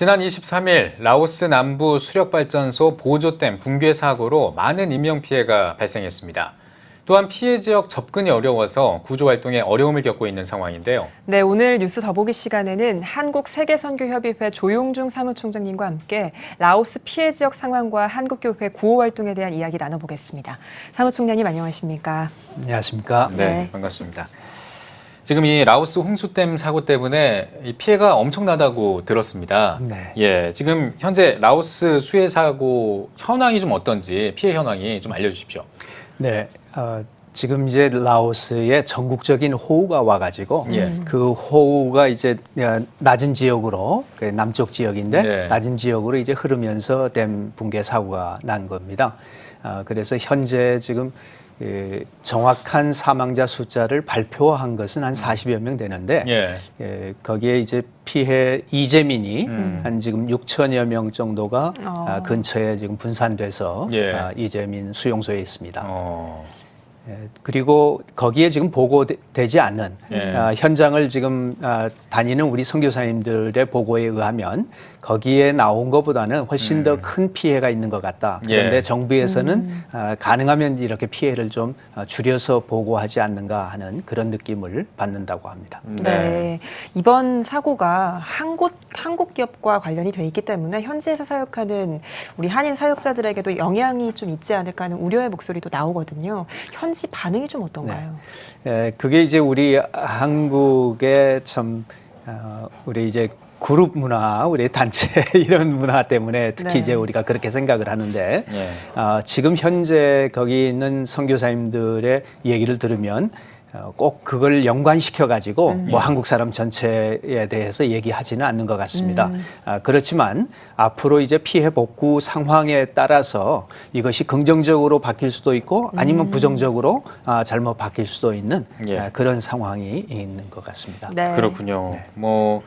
지난 23일 라오스 남부 수력발전소 보조댐 붕괴 사고로 많은 인명피해가 발생했습니다. 또한 피해 지역 접근이 어려워서 구조활동에 어려움을 겪고 있는 상황인데요. 네, 오늘 뉴스 더보기 시간에는 한국세계선교협의회 조용중 사무총장님과 함께 라오스 피해 지역 상황과 한국교회 구호활동에 대한 이야기 나눠보겠습니다. 사무총장님 안녕하십니까? 안녕하십니까? 네, 반갑습니다. 지금 이 라오스 홍수댐 사고 때문에 이 피해가 엄청나다고 들었습니다. 네. 예, 지금 현재 라오스 수해 사고 현황이 좀 어떤지 피해 현황이 좀 알려주십시오. 네, 지금 이제 라오스에 전국적인 호우가 와가지고 그 호우가 이제 낮은 지역으로 남쪽 지역인데 낮은 지역으로 이제 흐르면서 댐 붕괴 사고가 난 겁니다. 그래서 현재 지금 정확한 사망자 숫자를 발표한 것은 한 40여 명 되는데 거기에 이제 피해 이재민이 한 지금 6천여 명 정도가 근처에 지금 분산돼서 이재민 수용소에 있습니다. 그리고 거기에 지금 보고되지 않는 현장을 지금 다니는 우리 선교사님들의 보고에 의하면 거기에 나온 것보다는 훨씬 더 큰 피해가 있는 것 같다. 그런데 정부에서는 가능하면 이렇게 피해를 좀 줄여서 보고하지 않는가 하는 그런 느낌을 받는다고 합니다. 네, 이번 사고가 한국 기업과 관련이 돼 있기 때문에 현지에서 사역하는 우리 한인 사역자들에게도 영향이 좀 있지 않을까 하는 우려의 목소리도 나오거든요. 현지 반응이 좀 어떤가요? 네, 그게 이제 우리 한국의 참 우리 이제 그룹 문화, 우리 단체 이런 문화 때문에 특히 이제 우리가 그렇게 생각을 하는데 지금 현재 거기 있는 선교사님들의 얘기를 들으면 꼭 그걸 연관시켜 가지고 뭐 한국 사람 전체에 대해서 얘기하지는 않는 것 같습니다. 그렇지만 앞으로 이제 피해 복구 상황에 따라서 이것이 긍정적으로 바뀔 수도 있고 아니면 부정적으로 잘못 바뀔 수도 있는 그런 상황이 있는 것 같습니다. 네. 그렇군요. 뭐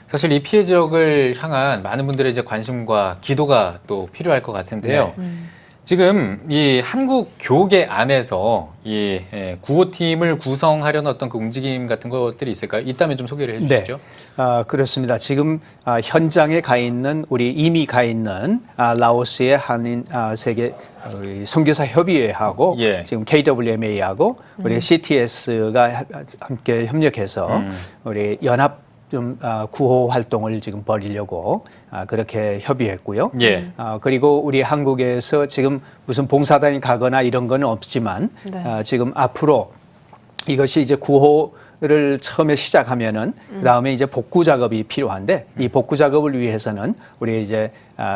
사실 이 피해 지역을 향한 많은 분들의 이제 관심과 기도가 또 필요할 것 같은데요. 지금 이 한국 교계 안에서 이 구호팀을 구성하려는 어떤 그 움직임 같은 것들이 있을까요? 있다면 좀 소개를 해주시죠. 네, 그렇습니다. 지금 현장에 가 있는 이미 가 있는 라오스의 한인 세계 선교사 협의회하고 지금 KWMA하고 우리 CTS가 함께 협력해서 우리 연합 구호 활동을 지금 벌이려고 그렇게 협의했고요. 그리고 우리 한국에서 지금 무슨 봉사단이 가거나 이런 건 없지만 지금 앞으로 이것이 이제 구호를 처음에 시작하면은 그다음에 이제 복구 작업이 필요한데 이 복구 작업을 위해서는 우리 이제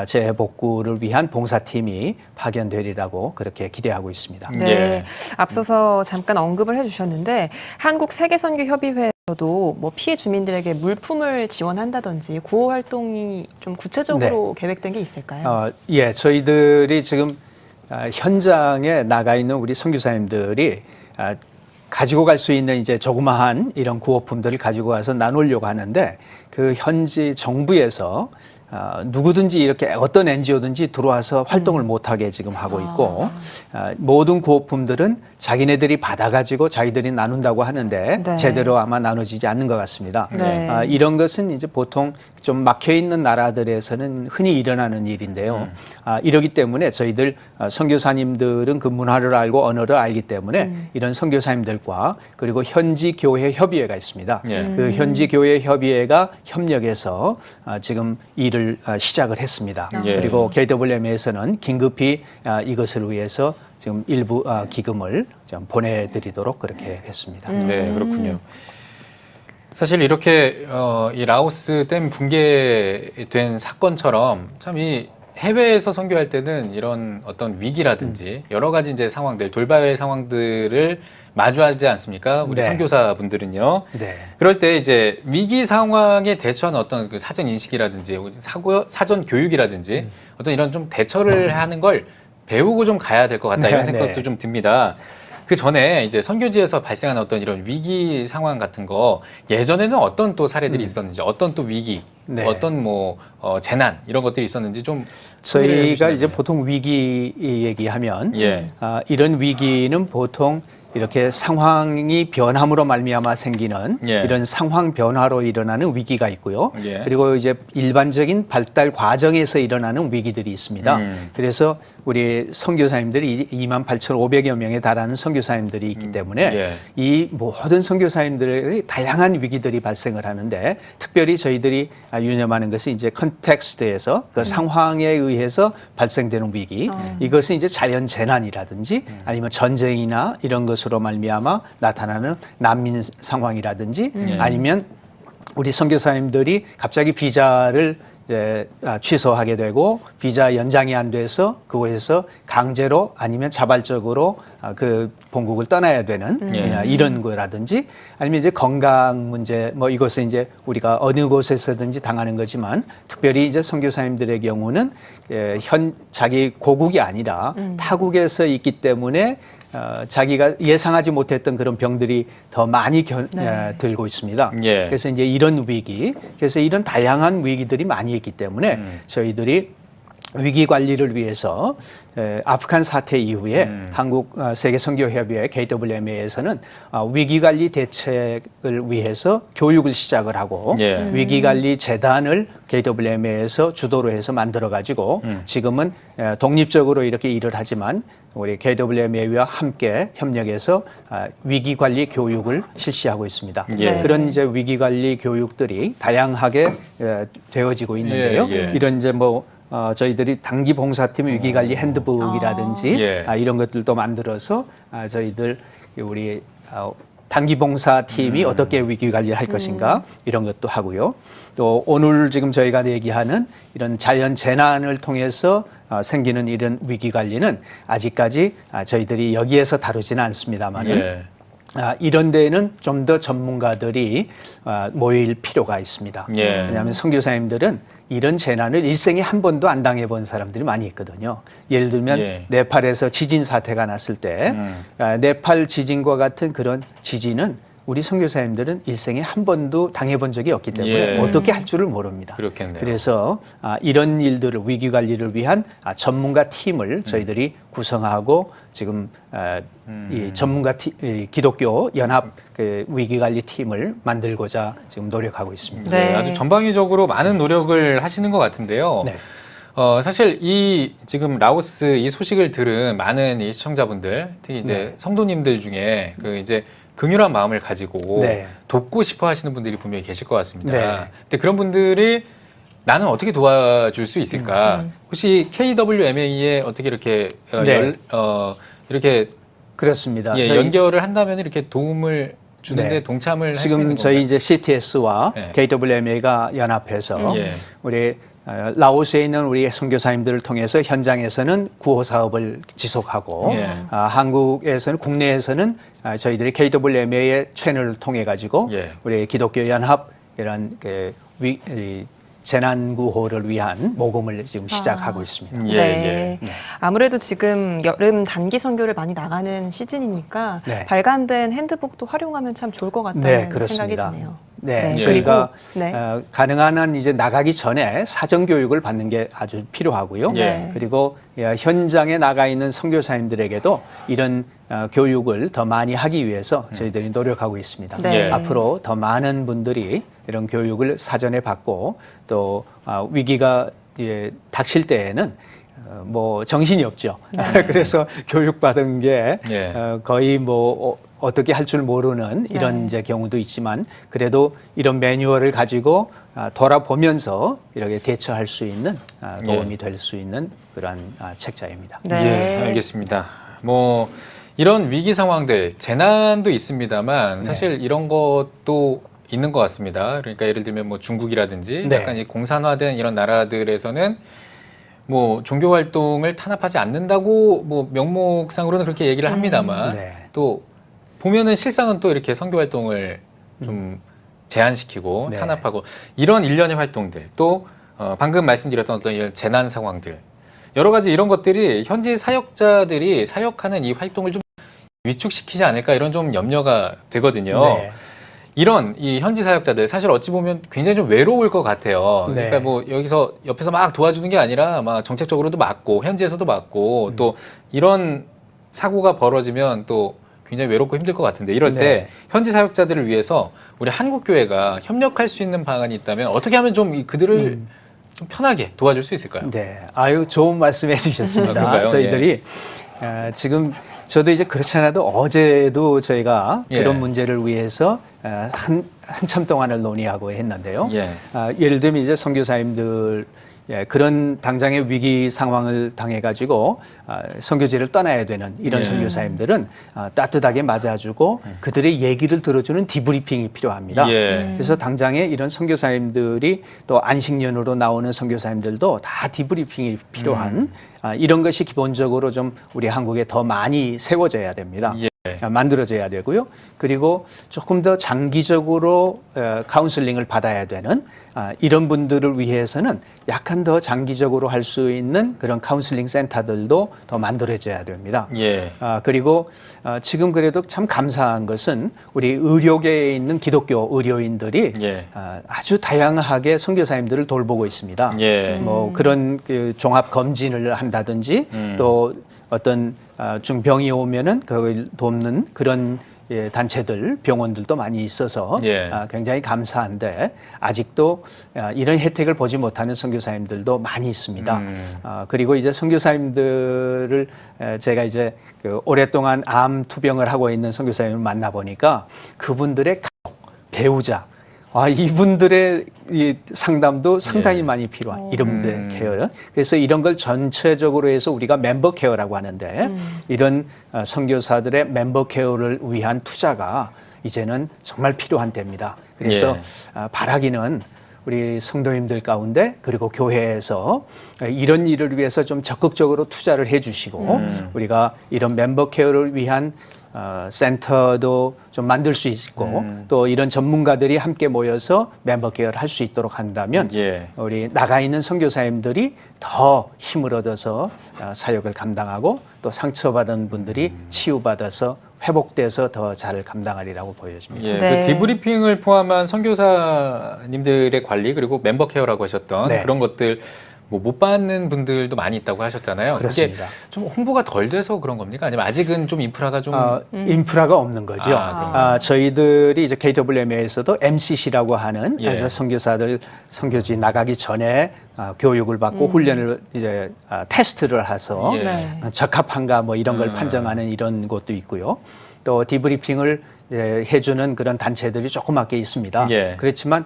재복구를 위한 봉사팀이 파견되리라고 그렇게 기대하고 있습니다. 네. 앞서서 잠깐 언급을 해주셨는데 한국 세계선교협의회에서도 뭐 피해 주민들에게 물품을 지원한다든지 구호 활동이 좀 구체적으로 계획된 게 있을까요? 예, 저희들이 지금 현장에 나가 있는 우리 선교사님들이 가지고 갈 수 있는 이제 조그마한 이런 구호품들을 가지고 와서 나누려고 하는데 그 현지 정부에서 누구든지 이렇게 어떤 NGO든지 들어와서 활동을 못하게 지금 하고 있고 모든 구호품들은 자기네들이 받아가지고 자기들이 나눈다고 하는데 제대로 아마 나눠지지 않는 것 같습니다. 이런 것은 이제 보통 좀 막혀있는 나라들에서는 흔히 일어나는 일인데요. 이러기 때문에 저희들 선교사님들은 그 문화를 알고 언어를 알기 때문에 이런 선교사님들과 그리고 현지 교회 협의회가 있습니다. 그 현지 교회 협의회가 협력해서 지금 일을 시작을 했습니다. 그리고 KWM에서는 긴급히 이것을 위해서 지금 일부 기금을 좀 보내드리도록 그렇게 했습니다. 네, 그렇군요. 사실 이렇게 이 라오스 댐 붕괴된 사건처럼 참 이 해외에서 선교할 때는 이런 어떤 위기라든지 여러 가지 이제 상황들, 돌발 상황들을 마주하지 않습니까? 우리 선교사분들은요. 그럴 때 이제 위기 상황에 대처하는 어떤 그 사전 인식이라든지 사전 교육이라든지 어떤 이런 좀 대처를 하는 걸 배우고 좀 가야 될 것 같다 이런 생각도 좀 듭니다. 그 전에 이제 선교지에서 발생하는 어떤 이런 위기 상황 같은 거 예전에는 어떤 또 사례들이 있었는지 어떤 또 위기 어떤 뭐 재난 이런 것들이 있었는지 좀 저희가 이제 보통 위기 얘기하면 이런 위기는 보통 이렇게 상황이 변함으로 말미암아 생기는 예. 이런 상황 변화로 일어나는 위기가 있고요. 예. 그리고 이제 일반적인 발달 과정에서 일어나는 위기들이 있습니다. 그래서 우리 선교사님들이 28,500여 명에 달하는 선교사님들이 있기 때문에 예. 이 모든 선교사님들의 다양한 위기들이 발생을 하는데 특별히 저희들이 유념하는 것이 이제 컨텍스트에서 그 상황에 의해서 발생되는 위기 이것은 이제 자연 재난이라든지 아니면 전쟁이나 이런 것으로 말미암아 나타나는 난민 상황이라든지 아니면 우리 선교사님들이 갑자기 비자를 취소하게 되고 비자 연장이 안 돼서 그곳에서 강제로 아니면 자발적으로 그 본국을 떠나야 되는 이런 거라든지 아니면 이제 건강 문제 뭐 이것은 이제 우리가 어느 곳에서든지 당하는 거지만 특별히 이제 선교사님들의 경우는 자기 고국이 아니라 타국에서 있기 때문에 자기가 예상하지 못했던 그런 병들이 더 많이 들고 있습니다. 예. 그래서 이제 이런 위기, 그래서 이런 다양한 위기들이 많이 있기 때문에 저희들이 위기 관리를 위해서 아프간 사태 이후에 한국 세계선교협의회 KWMA에서는 위기 관리 대책을 위해서 교육을 시작을 하고 예. 위기 관리 재단을 KWMA에서 주도로 해서 만들어 가지고 지금은 독립적으로 이렇게 일을 하지만 우리 KWMA와 함께 협력해서 위기 관리 교육을 실시하고 있습니다. 예. 그런 이제 위기 관리 교육들이 다양하게 되어지고 있는데요. 예, 예. 이런 이제 저희들이 단기 봉사팀 위기관리 핸드북이라든지 예. 이런 것들도 만들어서 저희들 우리 단기 봉사팀이 어떻게 위기관리를 할 것인가 이런 것도 하고요. 또 오늘 지금 저희가 얘기하는 이런 자연 재난을 통해서 생기는 이런 위기관리는 아직까지 저희들이 여기에서 다루지는 않습니다만은 예. 이런 데에는 좀 더 전문가들이 모일 필요가 있습니다. 예. 왜냐하면 선교사님들은 이런 재난을 일생에 한 번도 안 당해본 사람들이 많이 있거든요. 예를 들면 예. 네팔에서 지진 사태가 났을 때 네팔 지진과 같은 그런 지진은 우리 선교사님들은 일생에 한 번도 당해본 적이 없기 때문에 예. 어떻게 할 줄을 모릅니다. 그렇겠네요. 그래서 이런 일들을 위기 관리를 위한 전문가 팀을 저희들이 구성하고 지금 이 전문가 이 기독교 연합 그 위기 관리 팀을 만들고자 지금 노력하고 있습니다. 네. 아주 전방위적으로 많은 노력을 하시는 것 같은데요. 네. 사실 이 지금 라오스 이 소식을 들은 많은 이 시청자분들, 특히 이제 성도님들 중에 그 이제 긍휼한 마음을 가지고 네. 돕고 싶어 하시는 분들이 분명히 계실 것 같습니다. 네. 근데 그런 분들이 나는 어떻게 도와줄 수 있을까? 혹시 KWMA에 어떻게 이렇게 네. 이렇게 그렇습니다. 예, 저희 연결을 한다면 이렇게 도움을 주는데 네. 동참을 할 수 있는 지금 건가요? 저희 이제 CTS와 네. KWMA가 연합해서 예. 우리 라오스에 있는 우리 선교사님들을 통해서 현장에서는 구호 사업을 지속하고 예. 한국에서는 국내에서는 저희들이 KWMA의 채널을 통해 가지고 예. 우리 기독교 연합 이런 이 재난 구호를 위한 모금을 지금 시작하고 있습니다. 예, 네. 예. 아무래도 지금 여름 단기 선교를 많이 나가는 시즌이니까 네. 발간된 핸드북도 활용하면 참 좋을 것 같다는 네, 생각이 그렇습니다. 드네요. 네, 네. 저희가 네. 가능한 한 이제 나가기 전에 사전 교육을 받는 게 아주 필요하고요. 예. 그리고 현장에 나가 있는 선교사님들에게도 이런 교육을 더 많이 하기 위해서 저희들이 노력하고 있습니다. 네. 예. 앞으로 더 많은 분들이 이런 교육을 사전에 받고 또 위기가 닥칠 때에는 뭐 정신이 없죠. 그래서 교육받은 게 예. 거의 뭐 어떻게 할 줄 모르는 이런 네. 이제 경우도 있지만 그래도 이런 매뉴얼을 가지고 돌아보면서 이렇게 대처할 수 있는 도움이 될 수 있는 그러한 책자입니다. 네. 예, 알겠습니다. 뭐 이런 위기 상황들, 재난도 있습니다만 사실 이런 것도 있는 것 같습니다. 그러니까 예를 들면 뭐 중국이라든지 네. 약간 이 공산화된 이런 나라들에서는 뭐 종교 활동을 탄압하지 않는다고 뭐 명목상으로는 그렇게 얘기를 합니다만 네. 또 보면은 실상은 또 이렇게 선교 활동을 좀 제한시키고 네. 탄압하고 이런 일련의 활동들 또 방금 말씀드렸던 어떤 이런 재난 상황들 여러 가지 이런 것들이 현지 사역자들이 사역하는 이 활동을 좀 위축시키지 않을까 이런 좀 염려가 되거든요. 네. 이런 이 현지 사역자들 사실 어찌 보면 굉장히 좀 외로울 것 같아요. 네. 그러니까 뭐 여기서 옆에서 막 도와주는 게 아니라 막 정책적으로도 맞고 현지에서도 맞고 또 이런 사고가 벌어지면 또 굉장히 외롭고 힘들 것 같은데 이럴 때 네. 현지 사역자들을 위해서 우리 한국교회가 협력할 수 있는 방안이 있다면 어떻게 하면 좀 그들을 좀 편하게 도와줄 수 있을까요? 네, 아유 좋은 말씀해 주셨습니다. 그런가요? 저희들이 지금 저도 이제 그렇지 않아도 어제도 저희가 예. 그런 문제를 위해서 한참 동안을 논의하고 했는데요. 예. 예를 들면 이제 선교사님들 그런 당장의 위기 상황을 당해가지고 선교지를 떠나야 되는 이런 예. 선교사님들은 따뜻하게 맞아주고 그들의 얘기를 들어주는 디브리핑이 필요합니다. 예. 그래서 당장에 이런 선교사님들이 또 안식년으로 나오는 선교사님들도 다 디브리핑이 필요한 이런 것이 기본적으로 좀 우리 한국에 더 많이 세워져야 됩니다. 예. 만들어져야 되고요. 그리고 조금 더 장기적으로 카운슬링을 받아야 되는 이런 분들을 위해서는 약간 더 장기적으로 할 수 있는 그런 카운슬링 센터들도 더 만들어져야 됩니다. 예. 그리고 지금 그래도 참 감사한 것은 우리 의료계에 있는 기독교 의료인들이 예. 아주 다양하게 선교사님들을 돌보고 있습니다. 예. 뭐 그런 그 종합 검진을 한다든지 또 어떤 중병이 오면은 그걸 돕는 그런 단체들, 병원들도 많이 있어서 예. 굉장히 감사한데 아직도 이런 혜택을 보지 못하는 선교사님들도 많이 있습니다. 그리고 이제 선교사님들을 제가 이제 그 오랫동안 암 투병을 하고 있는 선교사님을 만나 보니까 그분들의 가족, 배우자, 이분들의 이 상담도 상당히 예. 많이 필요한 이런 케어. 그래서 이런 걸 전체적으로 해서 우리가 멤버 케어라고 하는데 이런 선교사들의 멤버 케어를 위한 투자가 이제는 정말 필요한 때입니다. 그래서 바라기는 우리 성도님들 가운데 그리고 교회에서 이런 일을 위해서 좀 적극적으로 투자를 해 주시고 우리가 이런 멤버 케어를 위한 센터도 좀 만들 수 있고 또 이런 전문가들이 함께 모여서 멤버 케어를 할 수 있도록 한다면 예. 우리 나가 있는 선교사님들이 더 힘을 얻어서 사역을 감당하고 또 상처받은 분들이 치유받아서 회복돼서 더 잘 감당하리라고 보여집니다. 예, 네. 그 디브리핑을 포함한 선교사님들의 관리 그리고 멤버 케어라고 하셨던 네. 그런 것들 뭐 못 받는 분들도 많이 있다고 하셨잖아요. 그렇습니다. 그게 좀 홍보가 덜 돼서 그런 겁니까? 아니면 아직은 좀 인프라가 좀 인프라가 없는 거죠. 저희들이 이제 KWMA에서도 MCC라고 하는 예. 그래서 선교사들 선교지 나가기 전에 교육을 받고 훈련을 이제 테스트를 해서 예. 네. 적합한가 뭐 이런 걸 판정하는 이런 곳도 있고요. 또 디브리핑을 해주는 그런 단체들이 조그맣게 있습니다. 예. 그렇지만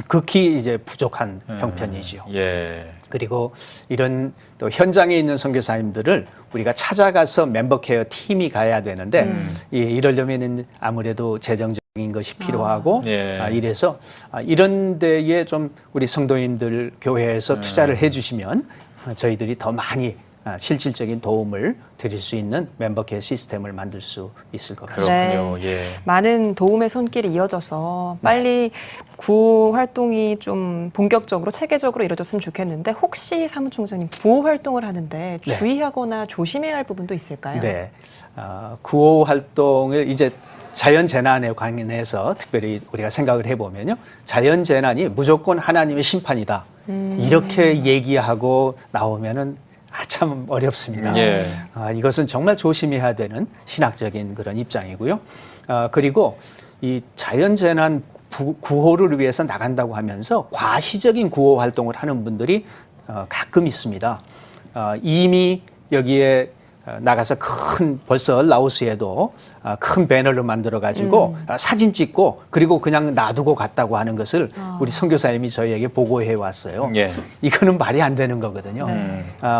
극히 이제 부족한 형편이지요. 예. 그리고 이런 또 현장에 있는 선교사님들을 우리가 찾아가서 멤버 케어 팀이 가야 되는데 이러려면은 아무래도 재정적인 것이 필요하고 예. 이래서 이런 데에 좀 우리 성도님들 교회에서 투자를 해주시면 저희들이 더 많이 실질적인 도움을 드릴 수 있는 멤버 케어 시스템을 만들 수 있을 것 같습니다. 그렇군요. 예. 많은 도움의 손길이 이어져서 빨리 구호 활동이 좀 본격적으로 체계적으로 이루어졌으면 좋겠는데 혹시 사무총장님 구호 활동을 하는데 주의하거나 조심해야 할 부분도 있을까요? 네, 구호 활동을 이제 자연 재난에 관해서 특별히 우리가 생각을 해보면요, 자연 재난이 무조건 하나님의 심판이다 이렇게 얘기하고 나오면은 참 어렵습니다. 예. 이것은 정말 조심해야 되는 신학적인 그런 입장이고요. 그리고 이 자연재난 구호를 위해서 나간다고 하면서 과시적인 구호 활동을 하는 분들이 가끔 있습니다. 이미 여기에 나가서 벌써 라오스에도 큰 배너를 만들어 가지고 사진 찍고 그리고 그냥 놔두고 갔다고 하는 것을 우리 선교사님이 저희에게 보고해 왔어요. 예. 이거는 말이 안 되는 거거든요.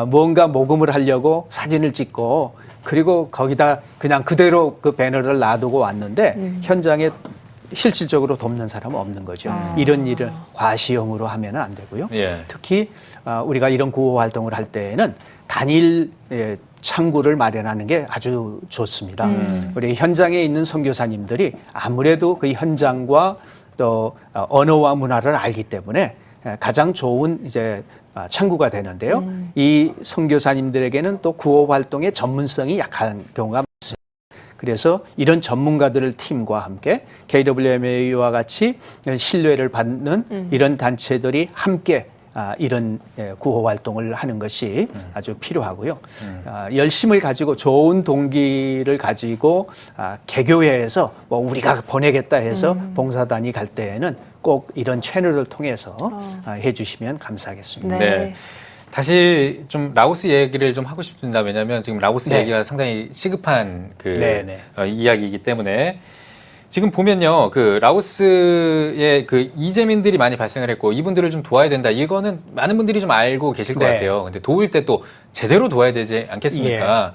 뭔가 모금을 하려고 사진을 찍고 그리고 거기다 그냥 그대로 그 배너를 놔두고 왔는데 현장에 실질적으로 돕는 사람은 없는 거죠. 이런 일을 과시형으로 하면 안 되고요. 예. 특히 우리가 이런 구호 활동을 할 때에는 단일 창구를 마련하는 게 아주 좋습니다. 우리 현장에 있는 선교사님들이 아무래도 그 현장과 또 언어와 문화를 알기 때문에 가장 좋은 이제 창구가 되는데요. 이 선교사님들에게는 또 구호 활동의 전문성이 약한 경우가 많습니다. 그래서 이런 전문가들을 팀과 함께 KWMA와 같이 신뢰를 받는 이런 단체들이 함께 이런 구호 활동을 하는 것이 아주 필요하고요. 열심을 가지고 좋은 동기를 가지고 개교회에서 뭐 우리가 보내겠다 해서 봉사단이 갈 때에는 꼭 이런 채널을 통해서 해주시면 감사하겠습니다. 네. 다시 좀 라오스 얘기를 좀 하고 싶습니다. 왜냐하면 지금 라오스 네. 얘기가 상당히 시급한 그 네. 이야기이기 때문에 지금 보면요, 그 라오스에 그 이재민들이 많이 발생을 했고 이분들을 좀 도와야 된다. 이거는 많은 분들이 좀 알고 계실 것 네. 같아요. 근데 도울 때 또 제대로 도와야 되지 않겠습니까?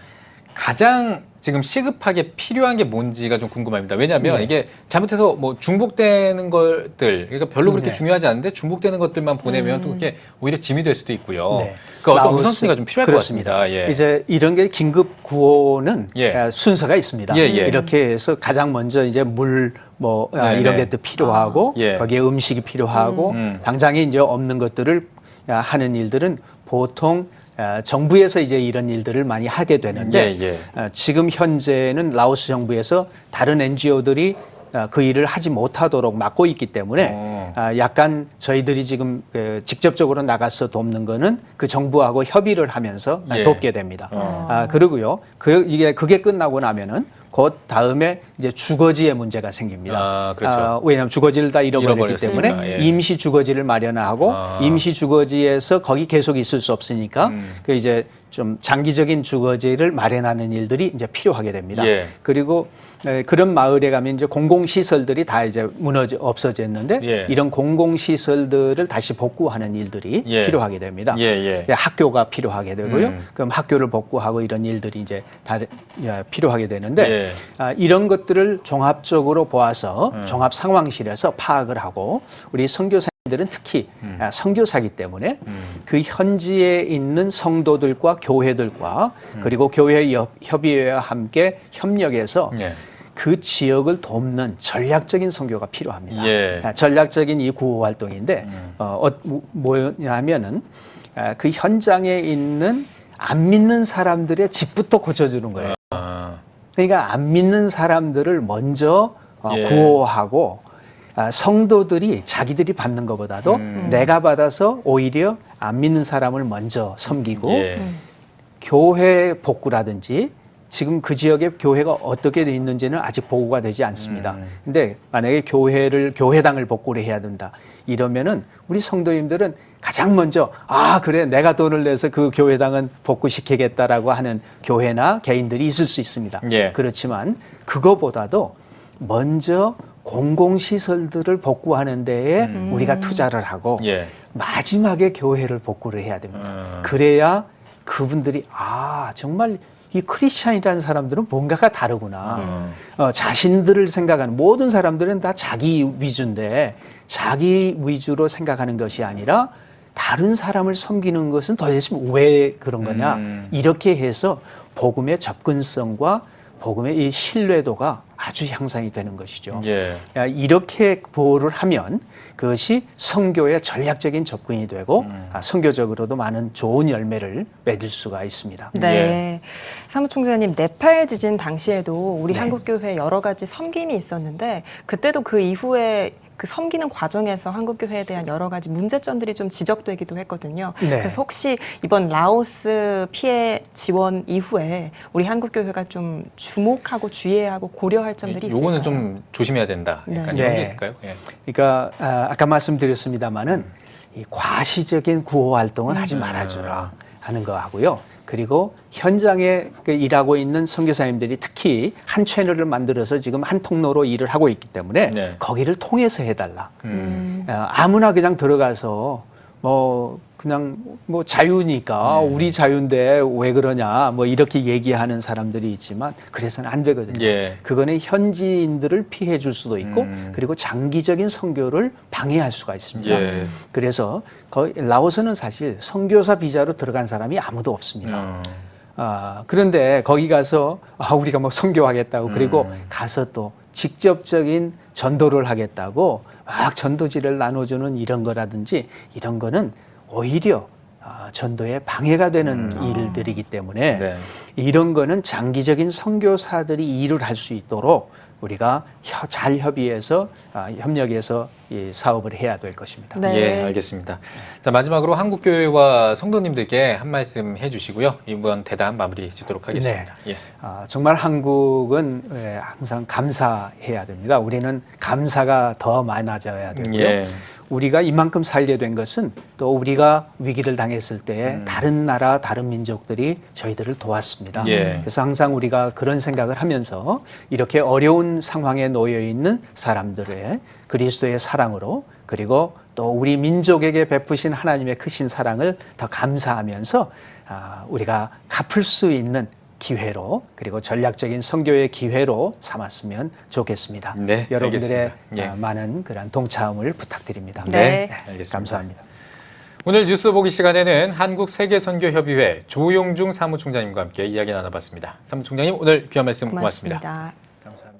가장 지금 시급하게 필요한 게 뭔지가 좀 궁금합니다. 왜냐하면 네. 이게 잘못해서 뭐 중복되는 것들, 그러니까 별로 그렇게 네. 중요하지 않은데 중복되는 것들만 보내면 또 그게 오히려 짐이 될 수도 있고요. 네. 그 어떤 라오스, 우선순위가 좀 필요할 그렇습니다. 것 같습니다. 예. 이제 이런 게 긴급 구호는 예. 순서가 있습니다. 예. 이렇게 해서 가장 먼저 이제 물 뭐 네, 이런 네. 것도 필요하고 예. 거기에 음식이 필요하고 당장에 이제 없는 것들을 하는 일들은 보통 정부에서 이제 이런 일들을 많이 하게 되는데 지금 현재는 라오스 정부에서 다른 NGO들이 그 일을 하지 못하도록 막고 있기 때문에 약간 저희들이 지금 직접적으로 나가서 돕는 거는 그 정부하고 협의를 하면서 예. 돕게 됩니다. 그리고요. 그게 끝나고 나면은 그 다음에 이제 주거지의 문제가 생깁니다. 그렇죠. 왜냐하면 주거지를 다 잃어버렸기 때문에 잃어버렸으니까, 예. 임시 주거지를 마련하고 임시 주거지에서 거기 계속 있을 수 없으니까 그 이제 좀 장기적인 주거지를 마련하는 일들이 이제 필요하게 됩니다. 예. 그리고 그런 마을에 가면 이제 공공시설들이 다 이제 없어졌는데 예. 이런 공공시설들을 다시 복구하는 일들이 예. 필요하게 됩니다. 예. 학교가 필요하게 되고요. 그럼 학교를 복구하고 이런 일들이 이제 다 필요하게 되는데 이런 것들을 종합적으로 보아서 종합 상황실에서 파악을 하고 우리 선교사님들은 특히 선교사기 때문에 그 현지에 있는 성도들과 교회들과 그리고 교회 협의회와 함께 협력해서 그 지역을 돕는 전략적인 선교가 필요합니다. 전략적인 이 구호 활동인데 뭐냐면은 그 현장에 있는 안 믿는 사람들의 집부터 고쳐주는 거예요. 그러니까 안 믿는 사람들을 먼저 구호하고 성도들이 자기들이 받는 것보다도 내가 받아서 오히려 안 믿는 사람을 먼저 섬기고 교회 복구라든지 지금 그 지역에 교회가 어떻게 돼 있는지는 아직 보고가 되지 않습니다. 근데 만약에 교회당을 복구를 해야 된다. 이러면은 우리 성도님들은 가장 먼저 그래 내가 돈을 내서 그 교회당은 복구시키겠다라고 하는 교회나 개인들이 있을 수 있습니다. 그렇지만 그거보다도 먼저 공공시설들을 복구하는 데에 우리가 투자를 하고 마지막에 교회를 복구를 해야 됩니다. 그래야 그분들이 정말 이 크리스찬이라는 사람들은 뭔가가 다르구나. 자신들을 생각하는 모든 사람들은 다 자기 위주인데 자기 위주로 생각하는 것이 아니라 다른 사람을 섬기는 것은 도대체 왜 그런 거냐. 이렇게 해서 복음의 접근성과 복음의 이 신뢰도가 아주 향상이 되는 것이죠. 이렇게 보호를 하면 그것이 선교의 전략적인 접근이 되고 선교적으로도 많은 좋은 열매를 맺을 수가 있습니다. 네, 사무총장님 네팔 지진 당시에도 우리 한국교회 여러 가지 섬김이 있었는데 그때도 그 이후에 그 섬기는 과정에서 한국교회에 대한 여러 가지 문제점들이 좀 지적되기도 했거든요. 그래서 혹시 이번 라오스 피해 지원 이후에 우리 한국교회가 좀 주목하고 주의해야 하고 고려할 점들이 있을까요? 요거는 좀 조심해야 된다. 약간 이런 게 있을까요? 그러니까 아까 말씀드렸습니다마는 이 과시적인 구호 활동을 하지 말아주라 하는 거 하고요. 그리고 현장에 일하고 있는 선교사님들이 특히 한 채널을 만들어서 지금 한 통로로 일을 하고 있기 때문에 거기를 통해서 해달라. 아무나 그냥 들어가서 그냥 자유니까 우리 자유인데 왜 그러냐 이렇게 얘기하는 사람들이 있지만 그래서는 안 되거든요. 그거는 현지인들을 피해 줄 수도 있고 그리고 장기적인 선교를 방해할 수가 있습니다. 그래서 라오스는 사실 선교사 비자로 들어간 사람이 아무도 없습니다. 그런데 거기 가서 우리가 선교하겠다고 그리고 가서 또 직접적인 전도를 하겠다고 막 전도지를 나눠주는 이런 거라든지 이런 거는 오히려 전도에 방해가 되는 일들이기 때문에 이런 거는 장기적인 선교사들이 일을 할 수 있도록 우리가 잘 협의해서 협력해서 이 사업을 해야 될 것입니다. 네. 예, 알겠습니다. 자, 마지막으로 한국교회와 성도님들께 한 말씀 해주시고요. 이번 대담 마무리 짓도록 하겠습니다. 예. 정말 한국은 항상 감사해야 됩니다. 우리는 감사가 더 많아져야 되고요. 예. 우리가 이만큼 살게 된 것은 또 우리가 위기를 당했을 때 다른 나라, 다른 민족들이 저희들을 도왔습니다. 예. 그래서 항상 우리가 그런 생각을 하면서 이렇게 어려운 상황에 놓여 있는 사람들의 그리스도의 사랑으로 그리고 또 우리 민족에게 베푸신 하나님의 크신 사랑을 더 감사하면서 우리가 갚을 수 있는 기회로 그리고 전략적인 선교의 기회로 삼았으면 좋겠습니다. 네, 여러분들의 알겠습니다. 예. 많은 그런 동참을 부탁드립니다. 네. 알겠습니다. 감사합니다. 오늘 뉴스 보기 시간에는 한국세계선교협의회 조용중 사무총장님과 함께 이야기 나눠봤습니다. 사무총장님 오늘 귀한 말씀 고맙습니다. 고맙습니다. 감사합니다.